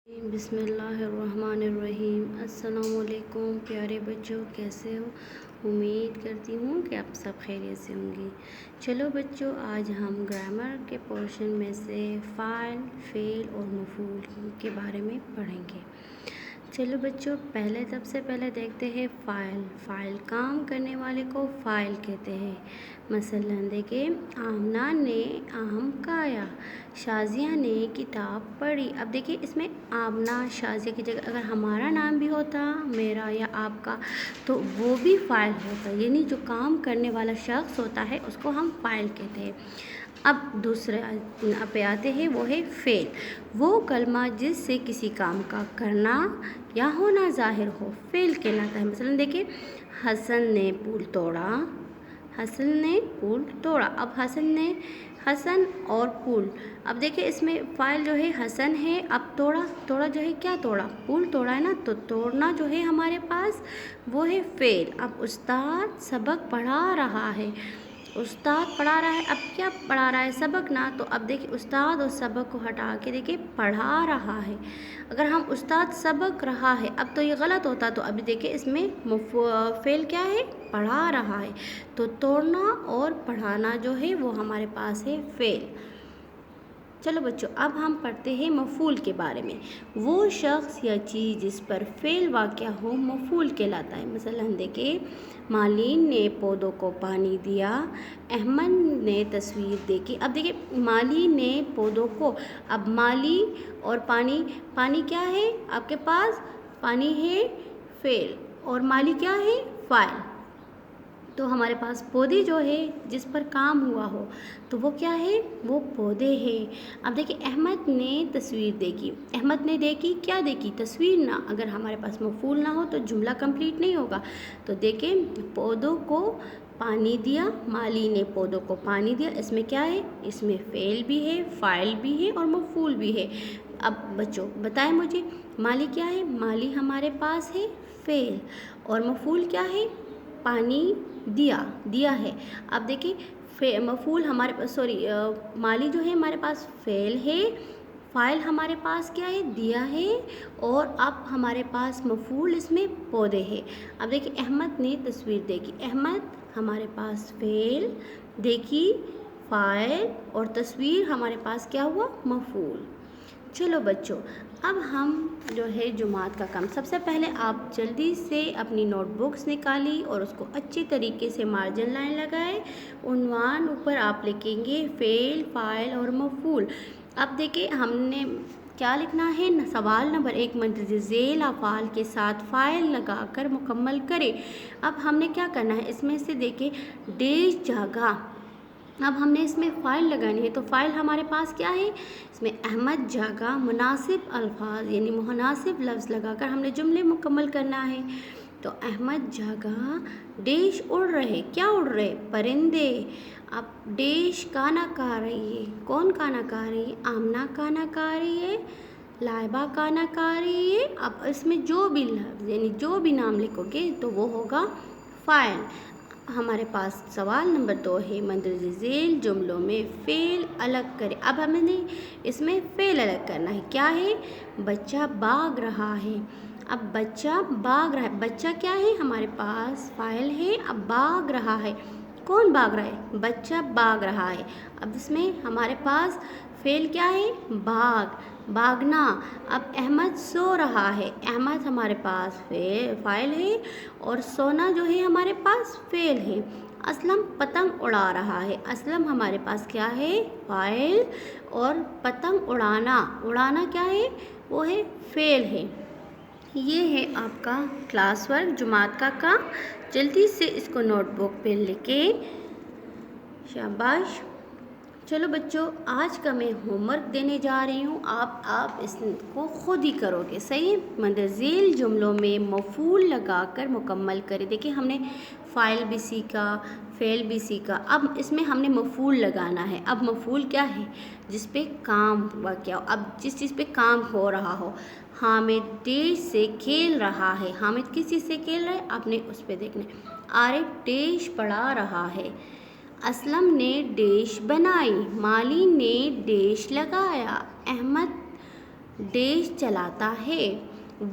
بسم اللہ الرحمن الرحیم۔ السلام علیکم پیارے بچوں، کیسے ہو؟ امید کرتی ہوں کہ آپ سب خیریت سے ہوں گے۔ چلو بچوں، آج ہم گرامر کے پورشن میں سے فاعل، فعل اور مفعول کے بارے میں پڑھیں گے۔ چلو بچوں، سب سے پہلے دیکھتے ہیں فاعل کام کرنے والے کو فاعل کہتے ہیں۔ مثلاً دیکھیں، آمنہ نے آم کھایا، شازیہ نے کتاب پڑھی۔ اب دیکھیں، اس میں آمنہ شازیہ کی جگہ اگر ہمارا نام بھی ہوتا، میرا یا آپ کا، تو وہ بھی فاعل ہوتا، یعنی جو کام کرنے والا شخص ہوتا ہے اس کو ہم فاعل کہتے ہیں۔ اب دوسرے پہ آتے ہیں، وہ ہے فعل۔ وہ کلمہ جس سے کسی کام کا کرنا یا ہونا ظاہر ہو، فعل کہلاتا ہے۔ مثلاً دیکھیں، حسن نے پھول توڑا۔ اب حسن اور پھول، اب دیکھیں اس میں فاعل جو ہے حسن ہے۔ اب توڑا جو ہے، کیا توڑا؟ پھول توڑا ہے نا، تو توڑنا جو ہے ہمارے پاس وہ ہے فعل۔ اب استاد سبق پڑھا رہا ہے۔ اب کیا پڑھا رہا ہے؟ سبق نا، تو اب دیکھیں استاد اور سبق کو ہٹا کے دیکھیں پڑھا رہا ہے۔ اگر ہم استاد سبق رہا ہے، اب تو یہ غلط ہوتا، تو ابھی دیکھیں اس میں فعل کیا ہے؟ پڑھا رہا ہے۔ تو توڑنا اور پڑھانا جو ہے وہ ہمارے پاس ہے فعل۔ چلو بچوں، اب ہم پڑھتے ہیں مفعول کے بارے میں۔ وہ شخص یا چیز جس پر فعل واقع ہو مفعول کہلاتا ہے۔ مثلاً دیکھیں، مالین نے پودوں کو پانی دیا، احمد نے تصویر دیکھی۔ اب دیکھیں، مالی نے پودوں کو، اب مالی اور پانی کیا ہے آپ کے پاس؟ پانی ہے فعل اور مالی کیا ہے؟ فاعل۔ تو ہمارے پاس پودے جو ہے جس پر کام ہوا ہو تو وہ کیا ہے؟ وہ پودے ہیں۔ اب دیکھیں، احمد نے تصویر دیکھی۔ احمد نے دیکھی، کیا دیکھی؟ تصویر نا۔ اگر ہمارے پاس مفعول نہ ہو تو جملہ کمپلیٹ نہیں ہوگا۔ تو دیکھیں، پودوں کو پانی دیا، مالی نے پودوں کو پانی دیا، اس میں کیا ہے؟ اس میں فعل بھی ہے، فاعل بھی ہے اور مفعول بھی ہے۔ اب بچوں بتائیں مجھے، مالی کیا ہے؟ مالی ہمارے پاس ہے فعل، اور مفعول کیا ہے؟ پانی دیا ہے۔ اب دیکھیں، مفعول مالی جو ہے ہمارے پاس فعل ہے، فاعل ہمارے پاس کیا ہے؟ دیا ہے، اور اب ہمارے پاس مفعول اس میں پودے ہے۔ اب دیکھیں، احمد نے تصویر دیکھی۔ احمد ہمارے پاس فعل، دیکھی فاعل، اور تصویر ہمارے پاس کیا ہوا؟ مفعول۔ چلو بچوں، اب ہم جو ہے جماعت کا کام، سب سے پہلے آپ جلدی سے اپنی نوٹ بکس نکالی اور اس کو اچھی طریقے سے مارجن لائن لگائے۔ عنوان اوپر آپ لکھیں گے فعل، فاعل اور مفعول۔ اب دیکھیں، ہم نے کیا لکھنا ہے؟ سوال نمبر 1، مندرجہ ذیل افعال کے ساتھ فاعل لگا کر مکمل کریں۔ اب ہم نے کیا کرنا ہے؟ اس میں سے دیکھیں، ڈیش جاگا، اب ہم نے اس میں فاعل لگانی ہے، تو فاعل ہمارے پاس کیا ہے؟ اس میں احمد جاگا، مناسب الفاظ یعنی مناسب لفظ لگا کر ہم نے جملے مکمل کرنا ہے۔ تو احمد جاگا، ڈیش اڑ رہے، کیا اڑ رہے؟ پرندے۔ اب ڈیش کھانا کھا رہی ہے، کون کھانا کھا رہی ہے؟ آمنہ کھانا کھا رہی ہے، لائبہ کھانا کھا رہی ہے۔ اب اس میں جو بھی لفظ یعنی جو بھی نام لکھو گے تو وہ ہوگا فاعل۔ ہمارے پاس سوال نمبر 2 ہے، مندرجہ ذیل جملوں میں فعل الگ کرے۔ اب ہمیں نے اس میں فعل الگ کرنا ہے، کیا ہے؟ بچہ بھاگ رہا ہے۔ اب بچہ بھاگ رہا ہے، بچہ کیا ہے ہمارے پاس؟ فاعل ہے۔ اب بھاگ رہا ہے، کون بھاگ رہا ہے؟ بچہ بھاگ رہا ہے۔ اب اس میں ہمارے پاس فعل کیا ہے؟ بھاگنا۔ اب احمد سو رہا ہے، احمد ہمارے پاس فاعل ہے، اور سونا جو ہے ہمارے پاس فعل ہے۔ اسلم پتنگ اڑا رہا ہے، اسلم ہمارے پاس کیا ہے؟ فاعل، اور پتنگ اڑانا کیا ہے؟ وہ ہے فعل ہے۔ یہ ہے آپ کا کلاس ورک، جماعت کا کام۔ جلدی سے اس کو نوٹ بک پہ لکھیں، شاباش۔ چلو بچوں، آج کا میں ہوم ورک دینے جا رہی ہوں، آپ اس کو خود ہی کرو گے، صحیح؟ مندرجہ ذیل جملوں میں مفعول لگا کر مکمل کریں۔ دیکھیں، ہم نے فاعل بھی سیکھا، فعل بھی سیکھا، اب اس میں ہم نے مفعول لگانا ہے۔ اب مفعول کیا ہے؟ جس پہ کام واقع ہو، اب جس چیز پہ کام ہو رہا ہو۔ حامد ڈیش سے کھیل رہا ہے، حامد کس چیز سے کھیل رہا ہے؟ آپ نے اس پہ دیکھنا ہے۔ عارف ڈیش پڑھا رہا ہے، اسلم نے ڈیش بنائی، مالی نے ڈیش لگایا، احمد ڈیش چلاتا ہے،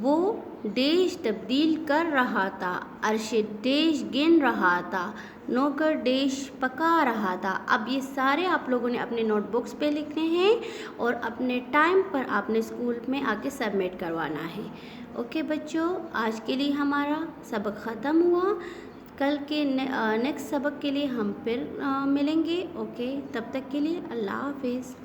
وہ ڈیش تبدیل کر رہا تھا، ارشد ڈیش گن رہا تھا، نوکر ڈیش پکا رہا تھا۔ اب یہ سارے آپ لوگوں نے اپنے نوٹ بکس پہ لکھنے ہیں اور اپنے ٹائم پر آپ نے اسکول میں آ کے سبمٹ کروانا ہے۔ اوکے بچوں، آج کے لیے ہمارا سبق ختم ہوا۔ کل کے نیکسٹ سبق کے لیے ہم پھر ملیں گے۔ اوکے، تب تک کے لیے اللہ حافظ۔